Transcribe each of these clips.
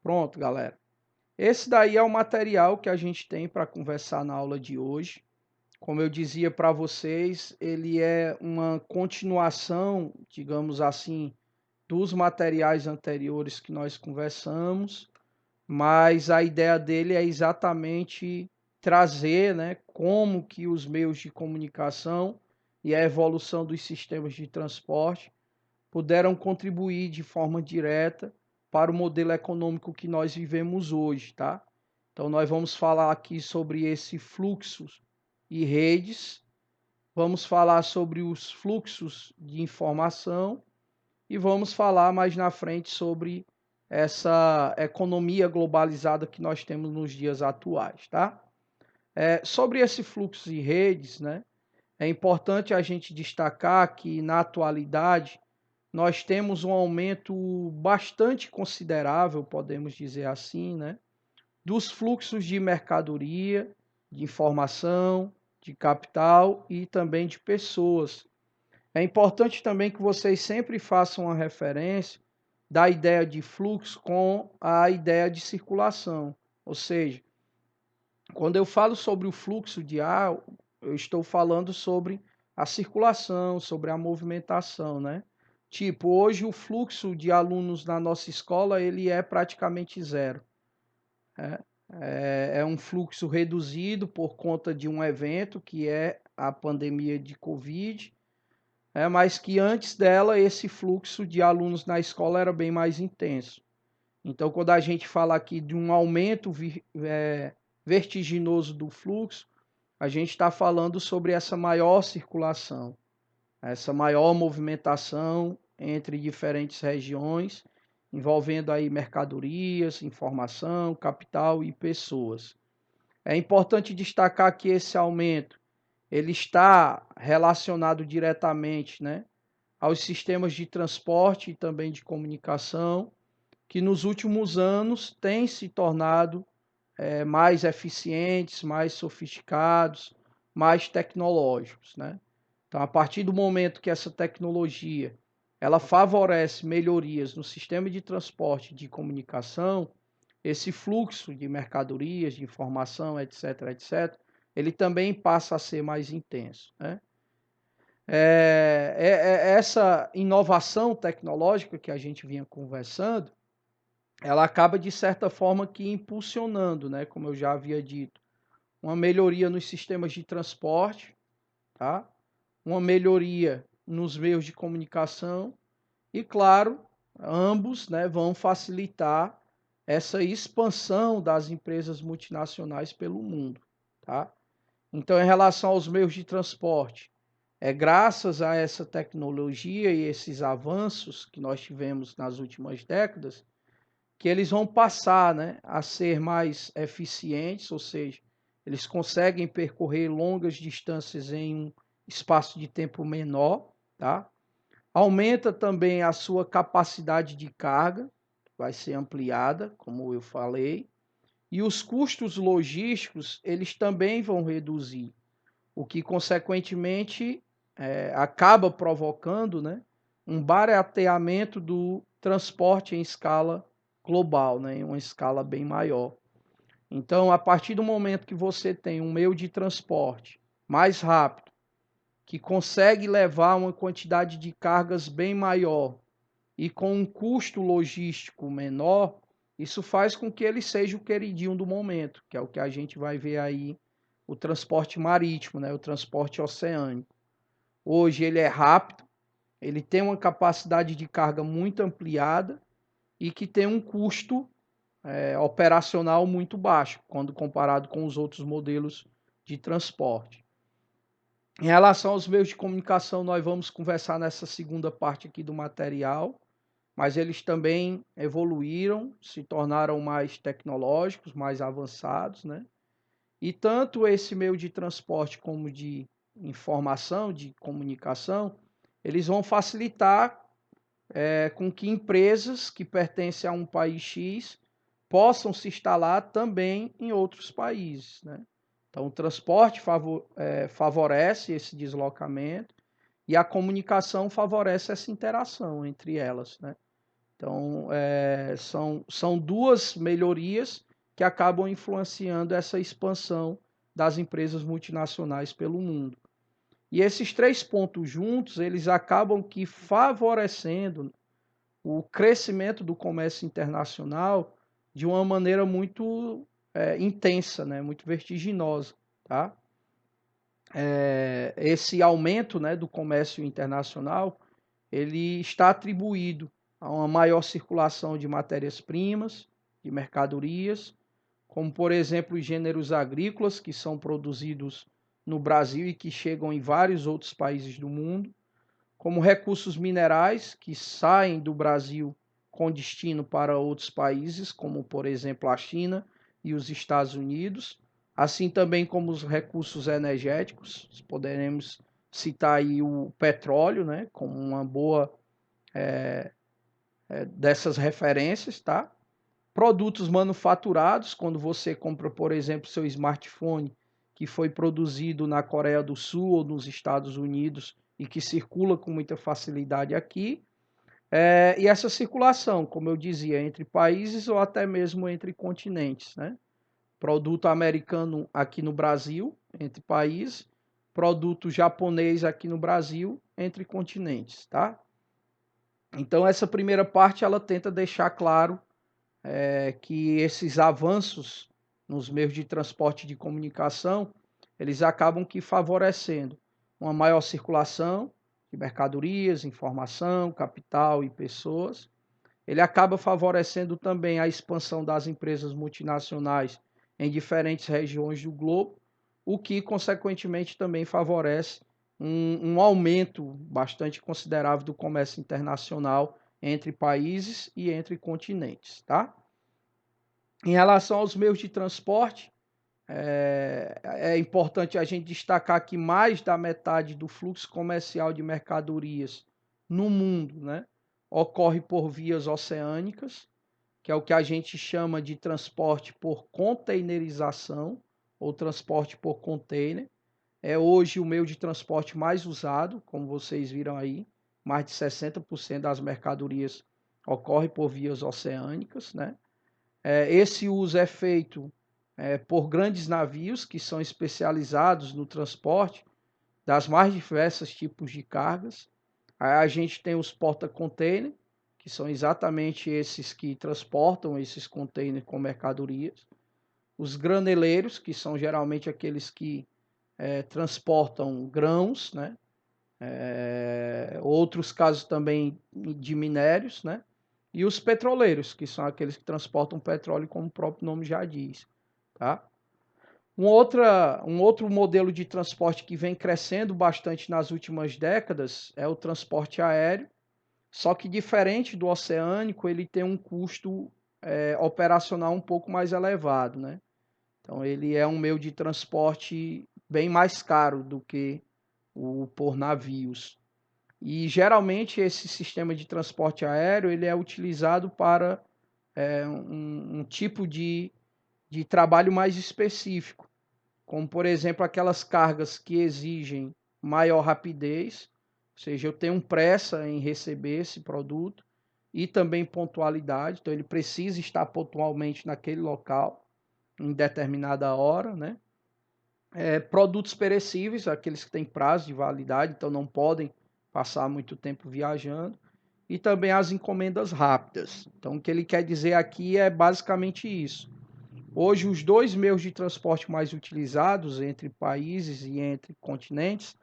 Pronto, galera. Esse daí é o material que a gente tem para conversar na aula de hoje. Como eu dizia para vocês, ele é uma continuação, digamos assim, dos materiais anteriores que nós conversamos, mas a ideia dele é exatamente trazer, né, como que os meios de comunicação e a evolução dos sistemas de transporte puderam contribuir de forma direta para o modelo econômico que nós vivemos hoje, tá? Então nós vamos falar aqui sobre esse fluxos e redes, vamos falar sobre os fluxos de informação e vamos falar mais na frente sobre essa economia globalizada que nós temos nos dias atuais, tá? Sobre esse fluxo e redes, né? É importante a gente destacar que na atualidade nós temos um aumento bastante considerável, podemos dizer assim, né, dos fluxos de mercadoria, de informação, de capital e também de pessoas. É importante também que vocês sempre façam uma referência da ideia de fluxo com a ideia de circulação. Ou seja, quando eu falo sobre o fluxo de ar, eu estou falando sobre a circulação, sobre a movimentação, né? Tipo, hoje o fluxo de alunos na nossa escola ele é praticamente zero. Né? É um fluxo reduzido por conta de um evento que é a pandemia de Covid, mas que antes dela esse fluxo de alunos na escola era bem mais intenso. Então, quando a gente fala aqui de um aumento vertiginoso do fluxo, a gente está falando sobre essa maior circulação, essa maior movimentação entre diferentes regiões, envolvendo aí mercadorias, informação, capital e pessoas. É importante destacar que esse aumento ele está relacionado diretamente, né, aos sistemas de transporte e também de comunicação, que nos últimos anos têm se tornado mais eficientes, mais sofisticados, mais tecnológicos, né? Então, a partir do momento que essa tecnologia ela favorece melhorias no sistema de transporte e de comunicação, esse fluxo de mercadorias, de informação, etc., etc., ele também passa a ser mais intenso, né? Essa inovação tecnológica que a gente vinha conversando, ela acaba de certa forma que impulsionando, né, como eu já havia dito, uma melhoria nos sistemas de transporte, tá? Uma melhoria nos meios de comunicação e, claro, ambos, né, vão facilitar essa expansão das empresas multinacionais pelo mundo, tá? Então, em relação aos meios de transporte, graças a essa tecnologia e esses avanços que nós tivemos nas últimas décadas, que eles vão passar, né, a ser mais eficientes, ou seja, eles conseguem percorrer longas distâncias em um espaço de tempo menor, tá? Aumenta também a sua capacidade de carga, vai ser ampliada, como eu falei, e os custos logísticos, eles também vão reduzir, o que consequentemente acaba provocando, né, um barateamento do transporte em escala global, né, em uma escala bem maior. Então, a partir do momento que você tem um meio de transporte mais rápido, que consegue levar uma quantidade de cargas bem maior e com um custo logístico menor, isso faz com que ele seja o queridinho do momento, que é o que a gente vai ver aí, o transporte marítimo, né, o transporte oceânico. Hoje ele é rápido, ele tem uma capacidade de carga muito ampliada e que tem um custo operacional muito baixo, quando comparado com os outros modelos de transporte. Em relação aos meios de comunicação, nós vamos conversar nessa segunda parte aqui do material, mas eles também evoluíram, se tornaram mais tecnológicos, mais avançados, né? E tanto esse meio de transporte como de informação, de comunicação, eles vão facilitar com que empresas que pertencem a um país X possam se instalar também em outros países, né? Então, o transporte favorece esse deslocamento e a comunicação favorece essa interação entre elas, né? Então, são duas melhorias que acabam influenciando essa expansão das empresas multinacionais pelo mundo. E esses três pontos juntos, eles acabam que favorecendo o crescimento do comércio internacional de uma maneira muito intensa, né? Muito vertiginosa. Tá? Esse aumento, né, do comércio internacional, ele está atribuído a uma maior circulação de matérias-primas, de mercadorias, como, por exemplo, os gêneros agrícolas que são produzidos no Brasil e que chegam em vários outros países do mundo, como recursos minerais que saem do Brasil com destino para outros países, como, por exemplo, a China e os Estados Unidos, assim também como os recursos energéticos. Poderemos citar aí o petróleo, né, como uma boa dessas referências, tá? Produtos manufaturados, quando você compra, por exemplo, seu smartphone que foi produzido na Coreia do Sul ou nos Estados Unidos e que circula com muita facilidade aqui. E essa circulação, como eu dizia, entre países ou até mesmo entre continentes, né? Produto americano aqui no Brasil, entre países, produto japonês aqui no Brasil, entre continentes, tá? Então, essa primeira parte, ela tenta deixar claro que esses avanços nos meios de transporte e de comunicação, eles acabam que favorecendo uma maior circulação de mercadorias, informação, capital e pessoas. Ele acaba favorecendo também a expansão das empresas multinacionais em diferentes regiões do globo, o que, consequentemente, também favorece um aumento bastante considerável do comércio internacional entre países e entre continentes. Tá? Em relação aos meios de transporte, é importante a gente destacar que mais da metade do fluxo comercial de mercadorias no mundo, né, ocorre por vias oceânicas, que é o que a gente chama de transporte por containerização ou transporte por container. É hoje o meio de transporte mais usado, como vocês viram aí, mais de 60% das mercadorias ocorre por vias oceânicas, né? Esse uso é feito por grandes navios que são especializados no transporte das mais diversas tipos de cargas. Aí a gente tem os porta-container, que são exatamente esses que transportam esses containers com mercadorias. Os graneleiros, que são geralmente aqueles que transportam grãos, né? Outros casos também de minérios, né? E os petroleiros, que são aqueles que transportam petróleo, como o próprio nome já diz. Tá? Um outro modelo de transporte que vem crescendo bastante nas últimas décadas é o transporte aéreo, só que diferente do oceânico, ele tem um custo operacional um pouco mais elevado. Né? Então, ele é um meio de transporte bem mais caro do que o por navios. E geralmente esse sistema de transporte aéreo ele é utilizado para um tipo de trabalho mais específico, como por exemplo aquelas cargas que exigem maior rapidez, ou seja, eu tenho pressa em receber esse produto e também pontualidade, então ele precisa estar pontualmente naquele local em determinada hora, né? Produtos perecíveis, aqueles que têm prazo de validade, então não podem passar muito tempo viajando, e também as encomendas rápidas. Então, o que ele quer dizer aqui é basicamente isso. Hoje, os dois meios de transporte mais utilizados entre países e entre continentes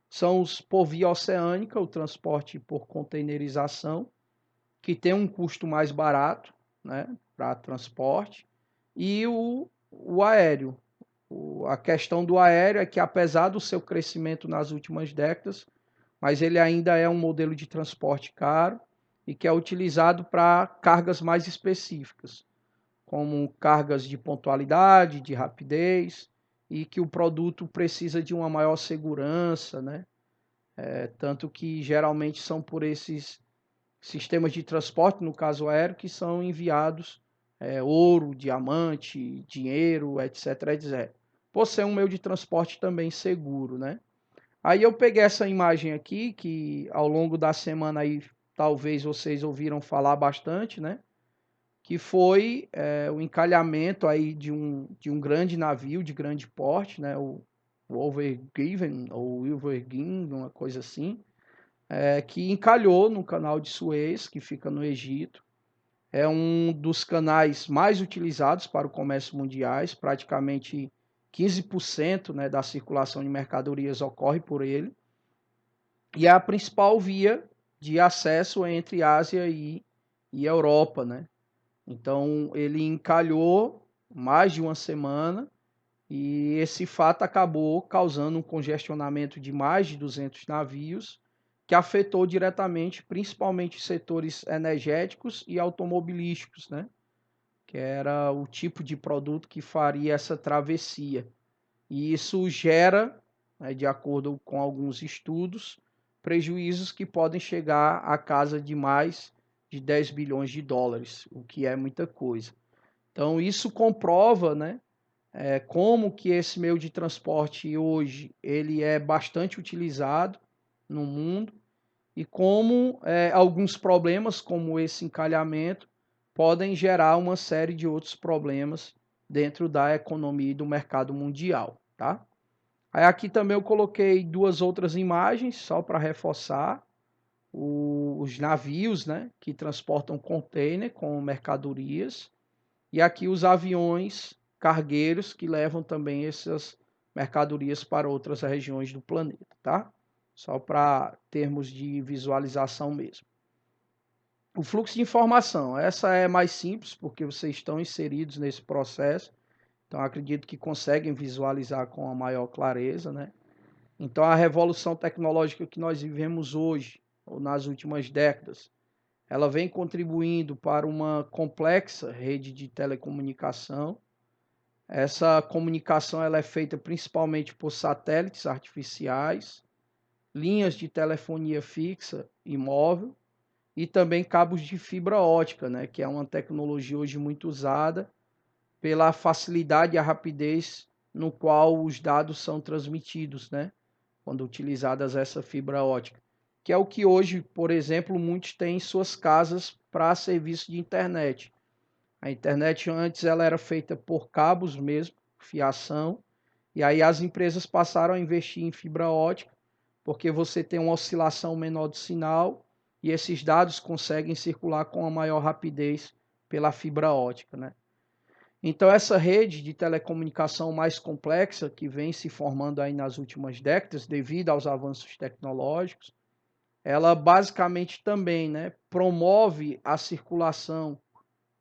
são os por via oceânica, o transporte por containerização, que tem um custo mais barato, né, para transporte, e o aéreo. A questão do aéreo é que, apesar do seu crescimento nas últimas décadas, mas ele ainda é um modelo de transporte caro e que é utilizado para cargas mais específicas, como cargas de pontualidade, de rapidez, e que o produto precisa de uma maior segurança, né? Tanto que geralmente são por esses sistemas de transporte, no caso aéreo, que são enviados ouro, diamante, dinheiro, etc, etc. Por ser um meio de transporte também seguro, né? Aí eu peguei essa imagem aqui, que ao longo da semana aí talvez vocês ouviram falar bastante, né? Que foi o encalhamento aí de um grande navio de grande porte, né? O Overgiven, ou Wilvergin, uma coisa assim, que encalhou no canal de Suez, que fica no Egito. É um dos canais mais utilizados para o comércio mundiais, praticamente 15%, né, da circulação de mercadorias ocorre por ele, e é a principal via de acesso entre Ásia e Europa, né? Então ele encalhou mais de uma semana e esse fato acabou causando um congestionamento de mais de 200 navios, que afetou diretamente, principalmente setores energéticos e automobilísticos, né? Que era o tipo de produto que faria essa travessia. E isso gera, né, de acordo com alguns estudos, prejuízos que podem chegar à casa de mais de 10 bilhões de dólares, o que é muita coisa. Então isso comprova, né, como que esse meio de transporte hoje ele é bastante utilizado no mundo e como alguns problemas como esse encalhamento podem gerar uma série de outros problemas dentro da economia e do mercado mundial, tá? Aí aqui também eu coloquei duas outras imagens só para reforçar os navios, né, que transportam container com mercadorias e aqui os aviões cargueiros que levam também essas mercadorias para outras regiões do planeta, tá? Só para termos de visualização mesmo. O fluxo de informação, essa é mais simples porque vocês estão inseridos nesse processo, então acredito que conseguem visualizar com a maior clareza, né? Então a revolução tecnológica que nós vivemos hoje, ou nas últimas décadas, ela vem contribuindo para uma complexa rede de telecomunicação. Essa comunicação ela é feita principalmente por satélites artificiais, linhas de telefonia fixa e móvel e também cabos de fibra ótica, né, que é uma tecnologia hoje muito usada pela facilidade e a rapidez no qual os dados são transmitidos, né, quando utilizadas essa fibra ótica, que é o que hoje, por exemplo, muitos têm em suas casas para serviço de internet. A internet antes ela era feita por cabos mesmo, fiação, e aí as empresas passaram a investir em fibra ótica, porque você tem uma oscilação menor do sinal e esses dados conseguem circular com a maior rapidez pela fibra ótica, né? Então essa rede de telecomunicação mais complexa que vem se formando aí nas últimas décadas devido aos avanços tecnológicos, ela basicamente também, né, promove a circulação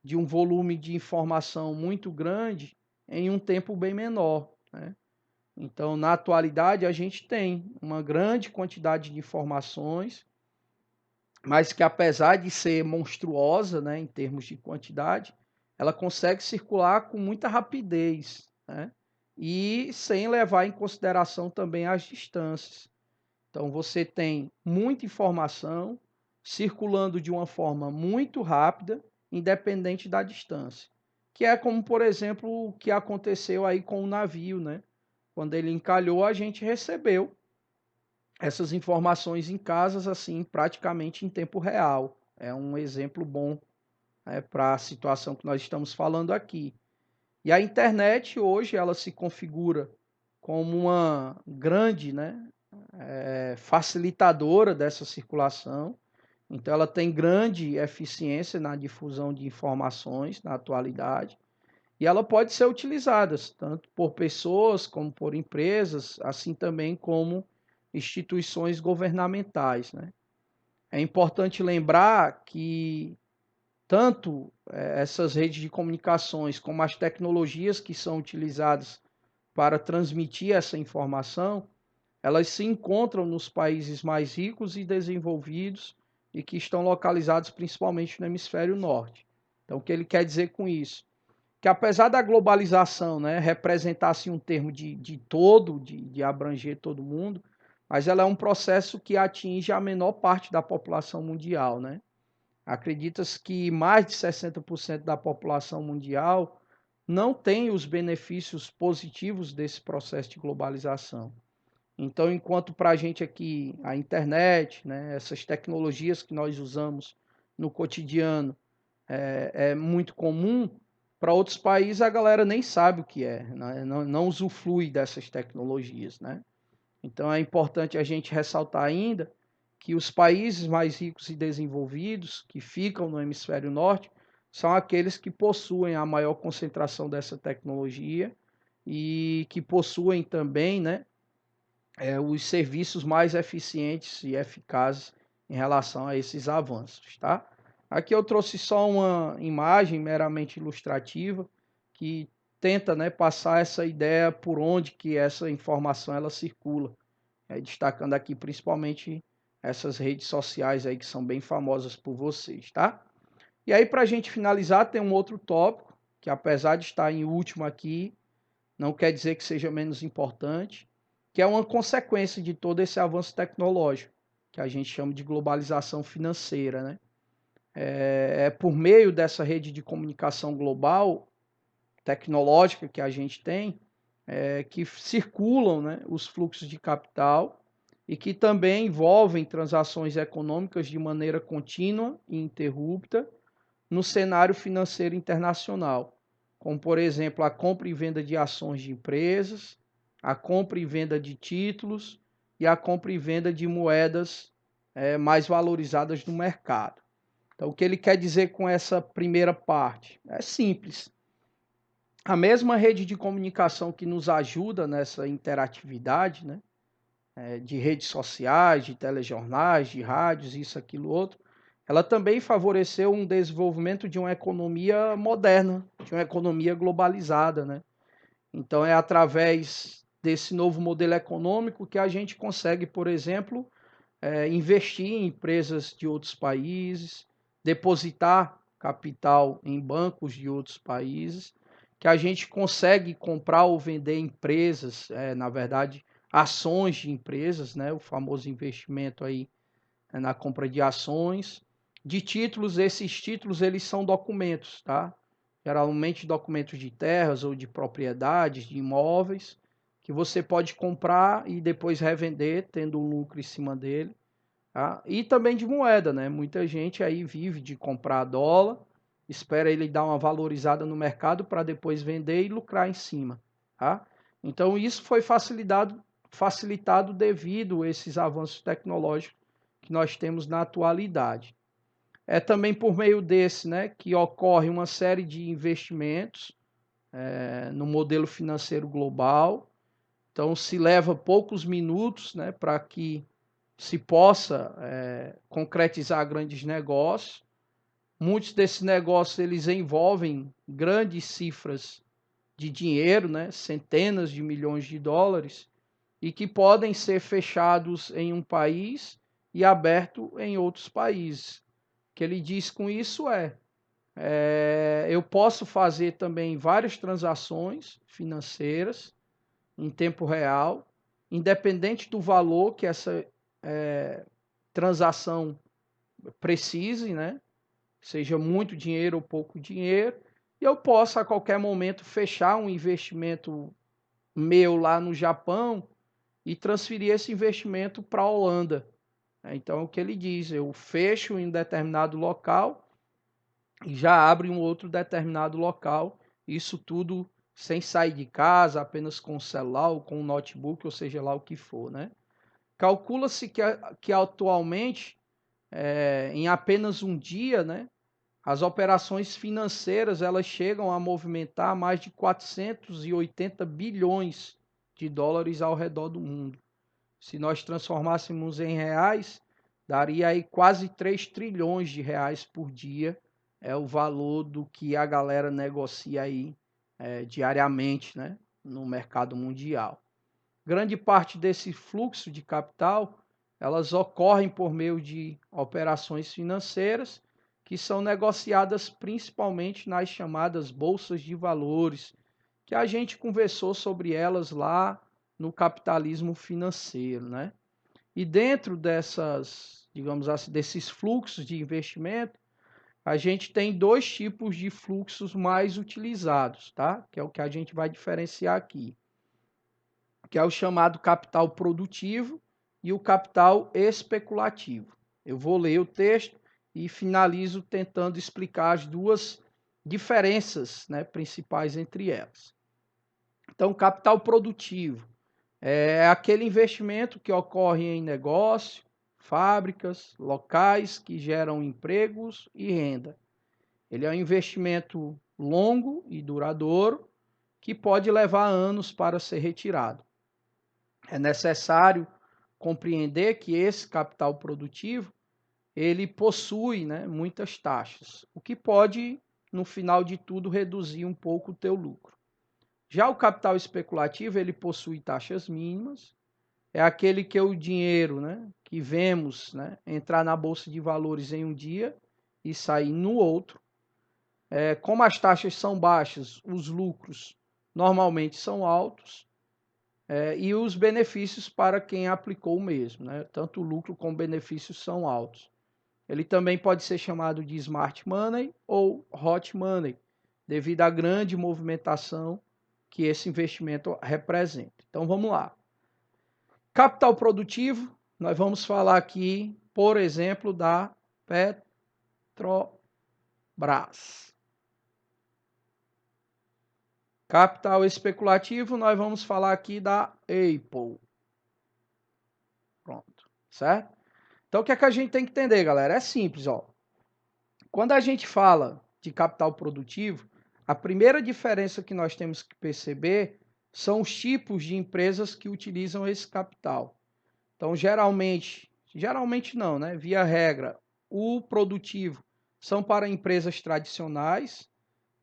de um volume de informação muito grande em um tempo bem menor, né? Então, na atualidade, a gente tem uma grande quantidade de informações, mas que apesar de ser monstruosa, né, em termos de quantidade, ela consegue circular com muita rapidez, né? E sem levar em consideração também as distâncias. Então, você tem muita informação circulando de uma forma muito rápida, independente da distância. Que é como, por exemplo, o que aconteceu aí com o navio, né? Quando ele encalhou, a gente recebeu essas informações em casas, assim, praticamente em tempo real. É um exemplo bom, né, para a situação que nós estamos falando aqui. E a internet hoje ela se configura como uma grande, né, facilitadora dessa circulação. Então, ela tem grande eficiência na difusão de informações na atualidade e ela pode ser utilizada tanto por pessoas como por empresas, assim também como instituições governamentais, né? É importante lembrar que tanto essas redes de comunicações como as tecnologias que são utilizadas para transmitir essa informação, elas se encontram nos países mais ricos e desenvolvidos e que estão localizados principalmente no hemisfério norte. Então, o que ele quer dizer com isso? Que apesar da globalização, né, representar assim, um termo de todo, de abranger todo mundo, mas ela é um processo que atinge a menor parte da população mundial, né? Acredita-se que mais de 60% da população mundial não tem os benefícios positivos desse processo de globalização. Então, enquanto para a gente aqui a internet, né, essas tecnologias que nós usamos no cotidiano é muito comum, para outros países a galera nem sabe o que é, né? Não usufrui dessas tecnologias, né? Então é importante a gente ressaltar ainda que os países mais ricos e desenvolvidos, que ficam no hemisfério norte, são aqueles que possuem a maior concentração dessa tecnologia e que possuem também, né, os serviços mais eficientes e eficazes em relação a esses avanços, tá? Aqui eu trouxe só uma imagem meramente ilustrativa que tenta, né, passar essa ideia por onde que essa informação ela circula, destacando aqui principalmente essas redes sociais aí que são bem famosas por vocês, tá? E aí para a gente finalizar tem um outro tópico que apesar de estar em último aqui, não quer dizer que seja menos importante, que é uma consequência de todo esse avanço tecnológico, que a gente chama de globalização financeira, né? É por meio dessa rede de comunicação global, tecnológica que a gente tem, que circulam, né, os fluxos de capital e que também envolvem transações econômicas de maneira contínua e interrupta no cenário financeiro internacional, como, por exemplo, a compra e venda de ações de empresas, a compra e venda de títulos e a compra e venda de moedas mais valorizadas no mercado. Então, o que ele quer dizer com essa primeira parte? É simples. A mesma rede de comunicação que nos ajuda nessa interatividade, né, de redes sociais, de telejornais, de rádios, isso, aquilo, outro, ela também favoreceu um desenvolvimento de uma economia moderna, de uma economia globalizada, né? Então é através desse novo modelo econômico que a gente consegue, por exemplo, investir em empresas de outros países, depositar capital em bancos de outros países, que a gente consegue comprar ou vender empresas, na verdade, ações de empresas, né? O famoso investimento aí na compra de ações, de títulos. Esses títulos eles são documentos, tá? Geralmente documentos de terras ou de propriedades, de imóveis, que você pode comprar e depois revender, tendo um lucro em cima dele. Tá? E também de moeda, né? Muita gente aí vive de comprar dólar, espera ele dar uma valorizada no mercado para depois vender e lucrar em cima. Tá? Então isso foi facilitado devido a esses avanços tecnológicos que nós temos na atualidade. É também por meio desse, né, que ocorre uma série de investimentos no modelo financeiro global. Então se leva poucos minutos, né, para que se possa concretizar grandes negócios. Muitos desses negócios eles envolvem grandes cifras de dinheiro, né, centenas de milhões de dólares, e que podem ser fechados em um país e aberto em outros países. O que ele diz com isso eu posso fazer também várias transações financeiras em tempo real, independente do valor que essa transação precise, né? Seja muito dinheiro ou pouco dinheiro, e eu posso a qualquer momento fechar um investimento meu lá no Japão e transferir esse investimento para a Holanda. Então, é o que ele diz, eu fecho em determinado local e já abre um outro determinado local, isso tudo sem sair de casa, apenas com o celular ou com o notebook, ou seja lá o que for, né? Calcula-se que atualmente, em apenas um dia, né, as operações financeiras elas chegam a movimentar mais de 480 bilhões de dólares ao redor do mundo. Se nós transformássemos em reais, daria aí quase 3 trilhões de reais por dia, é o valor do que a galera negocia aí diariamente, né, no mercado mundial. Grande parte desse fluxo de capital, elas ocorrem por meio de operações financeiras que são negociadas principalmente nas chamadas bolsas de valores, que a gente conversou sobre elas lá no capitalismo financeiro, né? E dentro dessas, digamos assim, desses fluxos de investimento, a gente tem dois tipos de fluxos mais utilizados, tá? Que é o que a gente vai diferenciar aqui, que é o chamado capital produtivo e o capital especulativo. Eu vou ler o texto e finalizo tentando explicar as duas diferenças, né, principais entre elas. Então, capital produtivo é aquele investimento que ocorre em negócio, fábricas, locais que geram empregos e renda. Ele é um investimento longo e duradouro que pode levar anos para ser retirado. É necessário compreender que esse capital produtivo ele possui, né, muitas taxas, o que pode, no final de tudo, reduzir um pouco o teu lucro. Já o capital especulativo, ele possui taxas mínimas, é aquele que o dinheiro, né, que vemos, né, entrar na bolsa de valores em um dia e sair no outro. Como as taxas são baixas, os lucros normalmente são altos, e os benefícios para quem aplicou o mesmo, né? Tanto o lucro como benefícios são altos. Ele também pode ser chamado de smart money ou hot money, devido à grande movimentação que esse investimento representa. Então vamos lá. Capital produtivo, nós vamos falar aqui, por exemplo, da Petrobras. Capital especulativo, nós vamos falar aqui da Apple. Pronto, certo? Então o que é que a gente tem que entender, galera? É simples, ó. Quando a gente fala de capital produtivo, a primeira diferença que nós temos que perceber são os tipos de empresas que utilizam esse capital. Então, geralmente não, né? Via regra, o produtivo são para empresas tradicionais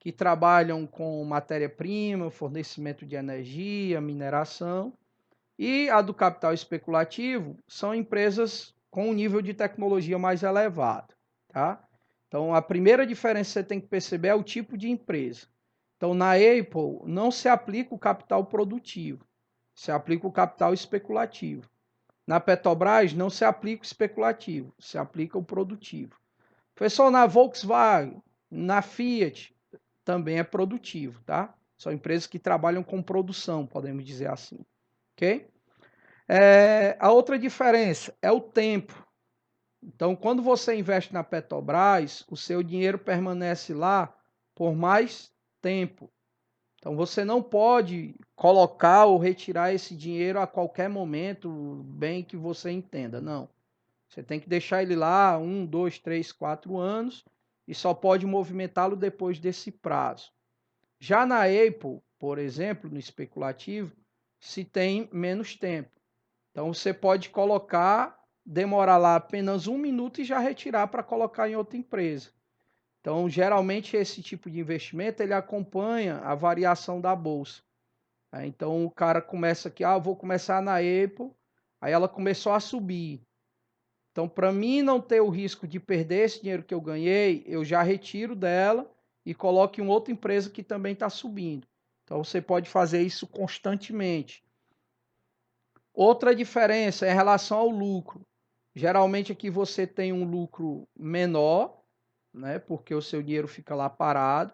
que trabalham com matéria-prima, fornecimento de energia, mineração, e a do capital especulativo são empresas com um nível de tecnologia mais elevado, tá? Então, a primeira diferença que você tem que perceber é o tipo de empresa. Então, na Apple, não se aplica o capital produtivo, se aplica o capital especulativo. Na Petrobras, não se aplica o especulativo, se aplica o produtivo. Professor, na Volkswagen, na Fiat, também é produtivo, tá? São empresas que trabalham com produção, podemos dizer assim, ok? A outra diferença é o tempo. Então, quando você investe na Petrobras, o seu dinheiro permanece lá por mais tempo. Então, você não pode colocar ou retirar esse dinheiro a qualquer momento, bem que você entenda, não. Você tem que deixar ele lá 1, 2, 3, 4 anos e só pode movimentá-lo depois desse prazo. Já na Apple, por exemplo, no especulativo, se tem menos tempo. Então, você pode colocar, demorar lá apenas 1 minuto e já retirar para colocar em outra empresa. Então, geralmente, esse tipo de investimento, ele acompanha a variação da bolsa. Então, o cara começa aqui, vou começar na Apple, aí ela começou a subir. Então, para mim não ter o risco de perder esse dinheiro que eu ganhei, eu já retiro dela e coloco em outra empresa que também está subindo. Então, você pode fazer isso constantemente. Outra diferença é em relação ao lucro. Geralmente aqui você tem um lucro menor, né, porque o seu dinheiro fica lá parado.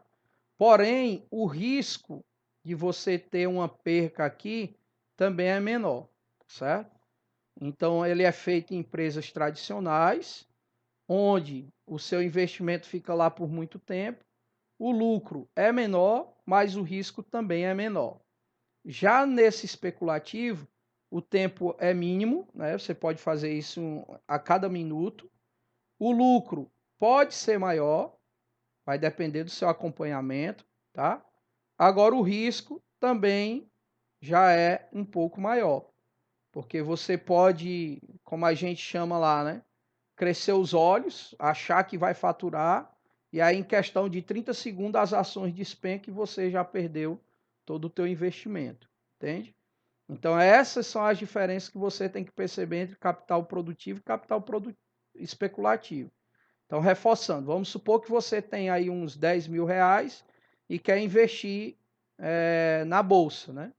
Porém, o risco de você ter uma perca aqui também é menor, certo? Então, ele é feito em empresas tradicionais, onde o seu investimento fica lá por muito tempo. O lucro é menor, mas o risco também é menor. Já nesse especulativo, o tempo é mínimo, né? Você pode fazer isso a cada minuto. O lucro pode ser maior, vai depender do seu acompanhamento, tá? Agora o risco também já é um pouco maior, porque você pode, como a gente chama lá, né? Crescer os olhos, achar que vai faturar, e aí em questão de 30 segundos as ações despencam e você já perdeu todo o teu investimento, entende? Então essas são as diferenças que você tem que perceber entre capital produtivo e capital especulativo. Então, reforçando, vamos supor que você tem aí uns 10 mil reais e quer investir na bolsa, né?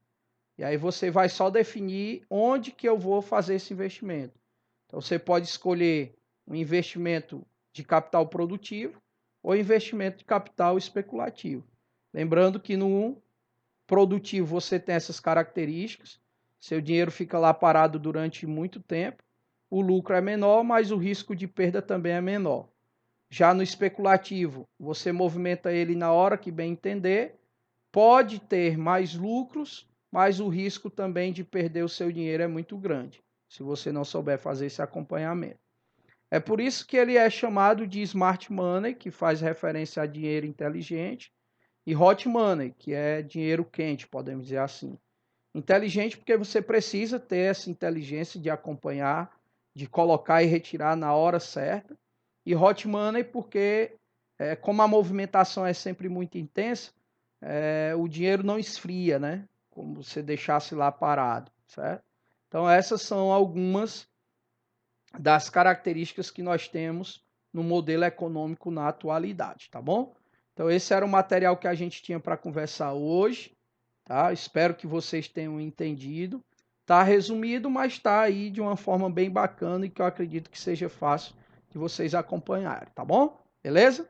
E aí você vai só definir onde que eu vou fazer esse investimento. Então, você pode escolher um investimento de capital produtivo ou investimento de capital especulativo. Lembrando que no produtivo você tem essas características, Seu dinheiro fica lá parado durante muito tempo, o lucro é menor, mas o risco de perda também é menor. Já no especulativo, você movimenta ele na hora que bem entender, pode ter mais lucros, mas o risco também de perder o seu dinheiro é muito grande, se você não souber fazer esse acompanhamento. É por isso que ele é chamado de smart money, que faz referência a dinheiro inteligente, e hot money, que é dinheiro quente, podemos dizer assim. Inteligente porque você precisa ter essa inteligência de acompanhar, de colocar e retirar na hora certa. E hot money porque, como a movimentação é sempre muito intensa, o dinheiro não esfria, né? Como você deixasse lá parado, certo? Então essas são algumas das características que nós temos no modelo econômico na atualidade, tá bom? Então esse era o material que a gente tinha para conversar hoje, tá? Espero que vocês tenham entendido. Tá resumido, mas está aí de uma forma bem bacana e que eu acredito que seja fácil de vocês acompanharem, tá bom? Beleza?